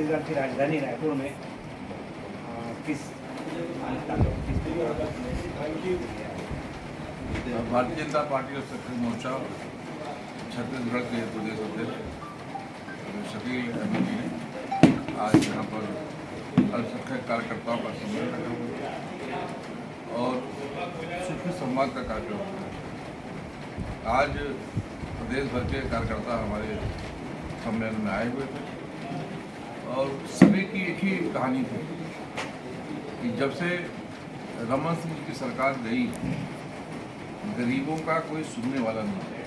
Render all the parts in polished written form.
छत्तीसगढ़ की राजधानी रायपुर में किस भारतीय जनता पार्टी और सक्रिय मोर्चा छत्तीसगढ़ के प्रदेश अध्यक्ष शकील अहमद जी ने आज यहाँ पर अल्पसंख्यक कार्यकर्ताओं का सम्मेलन रखा हुआ और सुख संवाद का कार्यक्रम हुआ। आज प्रदेश भर के कार्यकर्ता हमारे सम्मेलन में आए हुए थे और सभी की एक ही कहानी थी कि जब से रमन सिंह की सरकार गई गरीबों का कोई सुनने वाला नहीं है।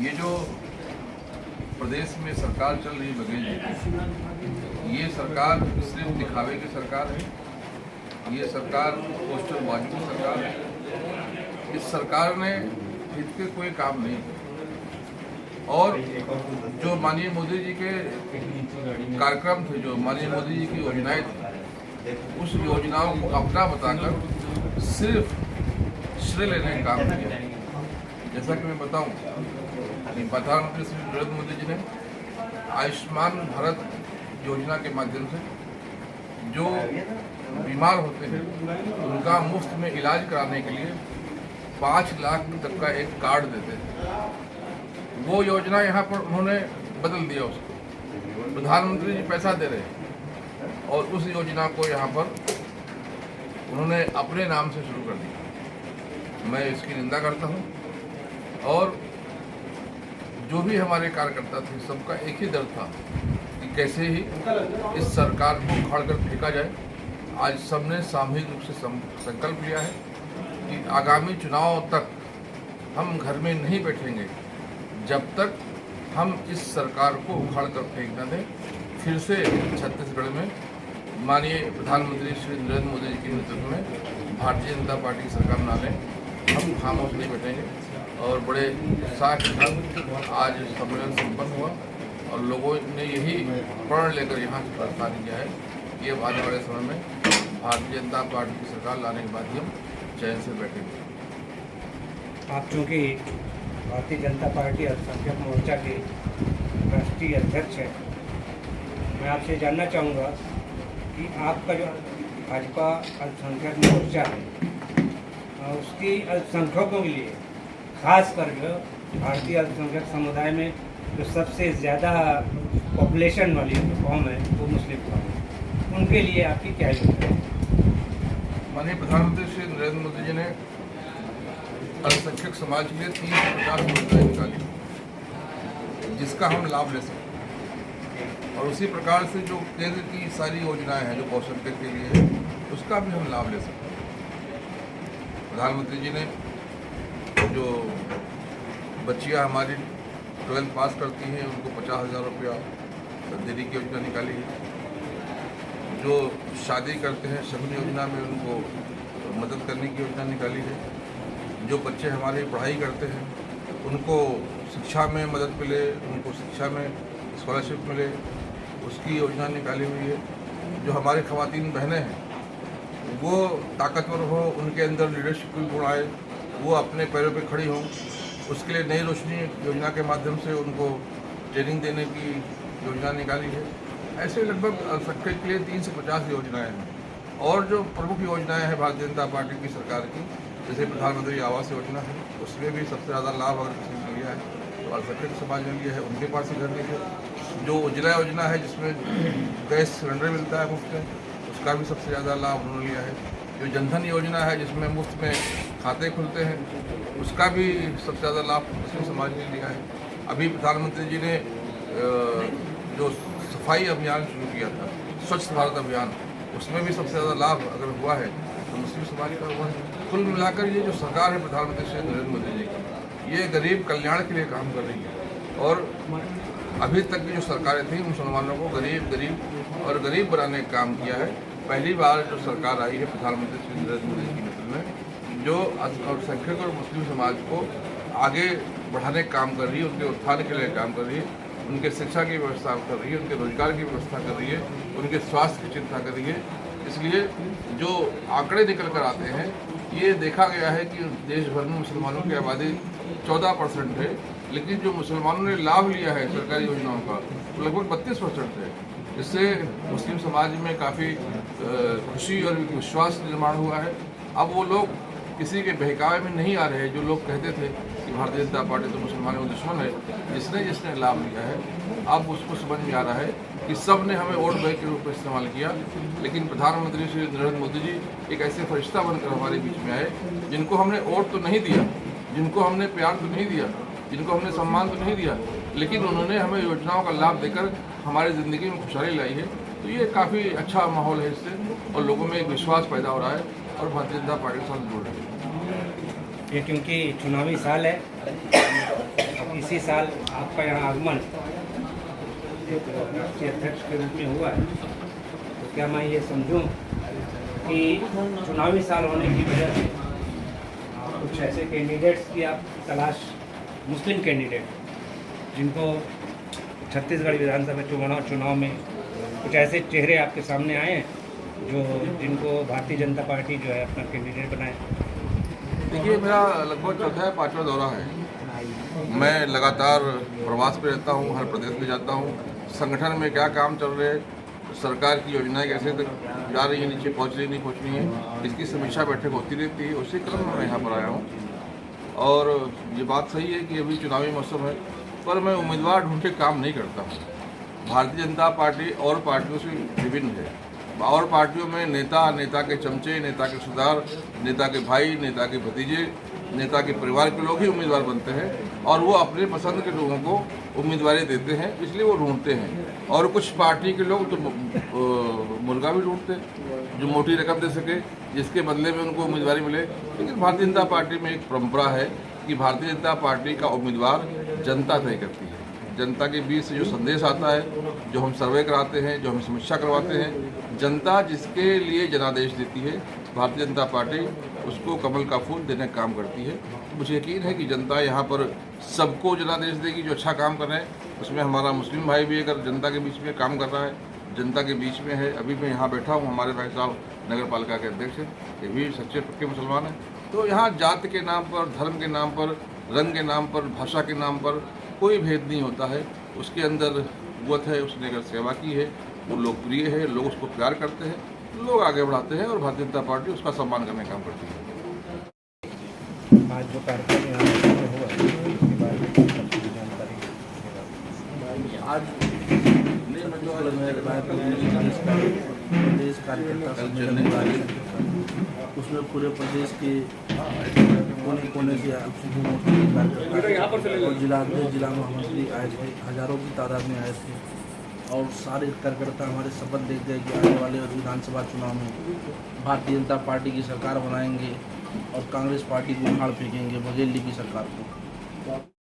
ये जो प्रदेश में सरकार चल रही बघेल जी, ये सरकार सिर्फ दिखावे की सरकार है। ये सरकार पोस्टरबाजी की सरकार है। इस सरकार ने हित के कोई काम नहीं किया और जो माननीय मोदी जी के कार्यक्रम थे, जो माननीय मोदी जी की योजनाएं थी, उस योजनाओं को अपना बताकर सिर्फ श्रेय लेने का काम किया। जैसा कि मैं बताऊं कि प्रधानमंत्री श्री नरेंद्र मोदी जी ने आयुष्मान भारत योजना के माध्यम से जो बीमार होते हैं उनका मुफ्त में इलाज कराने के लिए 5 लाख तक का एक कार्ड देते हैं। वो योजना यहाँ पर उन्होंने बदल दिया, उसको प्रधानमंत्री जी पैसा दे रहे हैं और उस योजना को यहाँ पर उन्होंने अपने नाम से शुरू कर दिया। मैं इसकी निंदा करता हूँ और जो भी हमारे कार्यकर्ता थे सबका एक ही डर था कि कैसे ही इस सरकार को उखाड़ कर फेंका जाए। आज सबने सामूहिक रूप से संकल्प लिया है कि आगामी चुनाव तक हम घर में नहीं बैठेंगे जब तक हम इस सरकार को उखाड़ कर फेंक न दें। फिर से छत्तीसगढ़ में माननीय प्रधानमंत्री श्री नरेंद्र मोदी जी के नेतृत्व में भारतीय जनता पार्टी की सरकार बना लें। हम खामोश नहीं बैठेंगे और बड़े उत्साह के साथ आज सम्मेलन संपन्न हुआ और लोगों ने यही प्रण लेकर यहाँ से प्रस्थान किया है कि अब आने वाले समय में भारतीय जनता पार्टी की सरकार लाने के बाद ही हम चैन से बैठेंगे। आप चूँकि भारतीय जनता पार्टी अल्पसंख्यक मोर्चा के राष्ट्रीय अध्यक्ष हैं, मैं आपसे जानना चाहूँगा कि आपका जो भाजपा अल्पसंख्यक मोर्चा है उसकी अल्पसंख्यकों के लिए खासकर जो भारतीय अल्पसंख्यक समुदाय में जो सबसे ज़्यादा पॉपुलेशन वाली कौम है वो मुस्लिम कौम है, उनके लिए आपकी क्या योजना है? माननीय प्रधानमंत्री श्री नरेंद्र मोदी जी ने अल्पसंख्यक समाज के लिए 350 योजनाएं निकाली जिसका हम लाभ ले सकते और उसी प्रकार से जो केंद्र की सारी योजनाएं हैं जो बहुसंख्यक के लिए है उसका भी हम लाभ ले सकते। प्रधानमंत्री जी ने जो बच्चियां हमारी 12th पास करती हैं उनको 50,000 रुपया देने की योजना निकाली है। जो शादी करते हैं शगुन योजना में उनको मदद करने की योजना निकाली है। जो बच्चे हमारे पढ़ाई करते हैं उनको शिक्षा में मदद मिले, उनको शिक्षा में स्कॉलरशिप मिले, उसकी योजना निकाली हुई है। जो हमारी ख़वातीन बहनें हैं वो ताकतवर हो, उनके अंदर लीडरशिप गुण आए, वो अपने पैरों पे खड़ी हों, उसके लिए नई रोशनी योजना के माध्यम से उनको ट्रेनिंग देने की योजना निकाली है। ऐसे लगभग अल्पसंख्यक के लिए 350 योजनाएं हैं और जो प्रमुख योजनाएं हैं भारतीय जनता पार्टी की सरकार की, जैसे प्रधानमंत्री आवास योजना है, उसमें भी सबसे ज़्यादा लाभ अगर किसी ने लिया है तो अल्पसंख्यक समाज ने लिया है, उनके पास ही घर नहीं है। जो उज्ज्वला योजना है जिसमें गैस सिलेंडर मिलता है मुफ्त में, उसका भी सबसे ज़्यादा लाभ उन्होंने लिया है। जो जनधन योजना है जिसमें मुफ्त में खाते खुलते हैं, उसका भी सबसे ज़्यादा लाभ मुस्लिम समाज ने लिया है। अभी प्रधानमंत्री जी ने जो सफाई अभियान शुरू किया था, स्वच्छ भारत अभियान, उसमें भी सबसे ज़्यादा लाभ अगर हुआ है तो मुस्लिम समाज का हुआ है। कुल मिलाकर ये जो सरकार है प्रधानमंत्री श्री नरेंद्र मोदी जी की, ये गरीब कल्याण के लिए काम कर रही है और अभी तक की जो सरकारें थी मुसलमानों को गरीब बनाने का काम किया है। पहली बार जो सरकार आई है प्रधानमंत्री श्री नरेंद्र मोदी जी के नेतृत्व में, जो अल्पसंख्यक और मुस्लिम समाज को आगे बढ़ाने का काम कर रही है, उनके उत्थान के लिए काम कर रही है, उनके शिक्षा की व्यवस्था कर रही है, उनके रोजगार की व्यवस्था कर रही है, उनके स्वास्थ्य की चिंता कर रही है। इसलिए जो आंकड़े निकल कर आते हैं ये देखा गया है कि देश भर में मुसलमानों की आबादी 14% है, लेकिन जो मुसलमानों ने लाभ लिया है सरकारी योजनाओं का लगभग 32% है। इससे मुस्लिम समाज में काफ़ी खुशी और विश्वास निर्माण हुआ है। अब वो लोग किसी के बहकावे में नहीं आ रहे हैं। जो लोग कहते थे कि भारतीय जनता पार्टी तो मुसलमानों का दुश्मन है, जिसने लाभ लिया है, अब उसको समझ में आ रहा है कि सब ने हमें वोट बैंक के रूप में इस्तेमाल किया, लेकिन प्रधानमंत्री श्री नरेंद्र मोदी जी एक ऐसे फरिश्ता बनकर हमारे बीच में आए, जिनको हमने वोट तो नहीं दिया, जिनको हमने प्यार तो नहीं दिया, जिनको हमने सम्मान तो नहीं दिया, लेकिन उन्होंने हमें योजनाओं का लाभ देकर हमारी ज़िंदगी में खुशहाली लाई है। तो ये काफ़ी अच्छा माहौल है इससे, और लोगों में एक विश्वास पैदा हो रहा है और भारतीय जनता पार्टी के साथ जुड़ रहे हैं। ये क्योंकि चुनावी साल है, अब इसी साल आपका यहाँ आगमन एक राष्ट्रीय अध्यक्ष के रूप में हुआ है, तो क्या मैं ये समझूं कि चुनावी साल होने की वजह से कुछ ऐसे कैंडिडेट्स की आप तलाश, मुस्लिम कैंडिडेट जिनको छत्तीसगढ़ विधानसभा चुनाव में कुछ ऐसे चेहरे आपके सामने आए हैं जिनको भारतीय जनता पार्टी जो है अपना कैंडिडेट बनाए? देखिए, मेरा लगभग चौथा या पाँचवा दौरा है। मैं लगातार प्रवास पे रहता हूँ, हर प्रदेश में जाता हूँ, संगठन में क्या काम चल रहे हैं, सरकार की योजनाएं कैसे तक जा रही है, नीचे पहुँच रही नहीं पहुँचनी है, इसकी समीक्षा बैठक होती रहती है। उसी क्रम में मैं यहाँ पर आया हूँ। और ये बात सही है कि अभी चुनावी मौसम है, पर मैं उम्मीदवार ढूंढ के काम नहीं करता हूँ। भारतीय जनता पार्टी और पार्टियों से विभिन्न है। और पार्टियों में नेता के चमचे, नेता के सुधार, नेता के भाई, नेता के भतीजे, नेता के परिवार के लोग ही उम्मीदवार बनते हैं, और वो अपने पसंद के लोगों को उम्मीदवारी देते हैं, इसलिए वो ढूंढते हैं। और कुछ पार्टी के लोग तो मुर्गा भी ढूंढते हैं जो मोटी रकम दे सके, जिसके बदले में उनको उम्मीदवारी मिले। लेकिन भारतीय जनता पार्टी में एक परंपरा है कि भारतीय जनता पार्टी का उम्मीदवार जनता तय करती है। जनता के बीच से जो संदेश आता है, जो हम सर्वे कराते हैं, जो हम समीक्षा करवाते हैं, जनता जिसके लिए जनादेश देती है, भारतीय जनता पार्टी उसको कमल का फूल देने का काम करती है। मुझे यकीन है कि जनता यहाँ पर सबको जनादेश देगी जो अच्छा काम कर रहे हैं। उसमें हमारा मुस्लिम भाई भी अगर जनता के बीच में काम कर रहा है, जनता के बीच में है। अभी मैं यहाँ बैठा हूँ, हमारे भाई साहब नगर पालिका के अध्यक्ष हैं, ये भी सच्चे पक्के मुसलमान हैं। तो यहाँ जात के नाम पर, धर्म के नाम पर, रंग के नाम पर, भाषा के नाम पर कोई भेद नहीं होता है। उसके अंदर कुव्वत है, उसने अगर सेवा की है, वो लोकप्रिय है, लोग उसको प्यार करते हैं, लोग आगे बढ़ाते हैं, और भारतीय जनता पार्टी उसका सम्मान करने का काम करती है। आज जो कार्यक्रम यहाँ हुआ उसके बारे में जानकारी आज प्रदेश कार्यकर्ता सम्मेलन वाले, उसमें पूरे प्रदेश के कोने कोने से कार्यकर्ता और जिला महामंत्री आए थे, हजारों की तादाद में आए थे। और सारे कार्यकर्ता हमारे शपथ लेते हैं कि आने वाले विधानसभा चुनाव में भारतीय जनता पार्टी की सरकार बनाएंगे और कांग्रेस पार्टी को उखाड़ फेंकेंगे, बघेल ली की सरकार को।